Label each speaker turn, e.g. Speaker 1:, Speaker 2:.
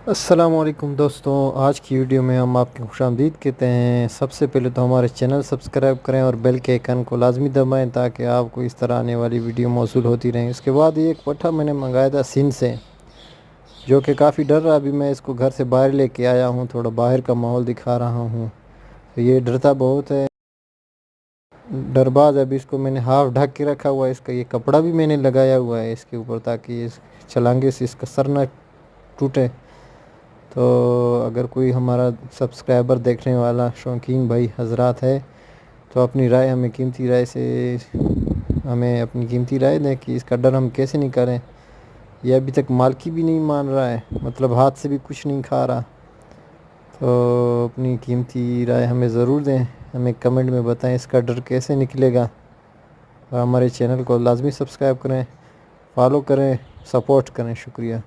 Speaker 1: अस्सलामुअलैकुम दोस्तों, आज की वीडियो में हम आपकी खुशामदीद कहते हैं। सबसे पहले तो हमारे चैनल सब्सक्राइब करें और बेल के आइकन को लाजमी दबाएं ताकि आपको इस तरह आने वाली वीडियो मौसूल होती रहें। इसके बाद ये एक पट्ठा मैंने मंगाया था सिंध से, जो कि काफ़ी डर रहा। अभी मैं इसको घर से बाहर लेके आया हूँ, थोड़ा बाहर का माहौल दिखा रहा हूँ। तो ये डरता बहुत है, डरबाज। अभी इसको मैंने हाफ ढक के रखा हुआ है। इसका ये कपड़ा भी मैंने लगाया हुआ है इसके ऊपर, ताकि इस छलांगे से इसका सर न टूटे। तो अगर कोई हमारा सब्सक्राइबर देखने वाला शौकीन भाई हजरात है तो अपनी राय हमें अपनी कीमती राय दें कि इसका डर हम कैसे नहीं करें। ये अभी तक मालकी भी नहीं मान रहा है, मतलब हाथ से भी कुछ नहीं खा रहा। तो अपनी कीमती राय हमें ज़रूर दें, हमें कमेंट में बताएं इसका डर कैसे निकलेगा। और हमारे चैनल को लाजमी सब्सक्राइब करें, फॉलो करें, सपोर्ट करें। शुक्रिया।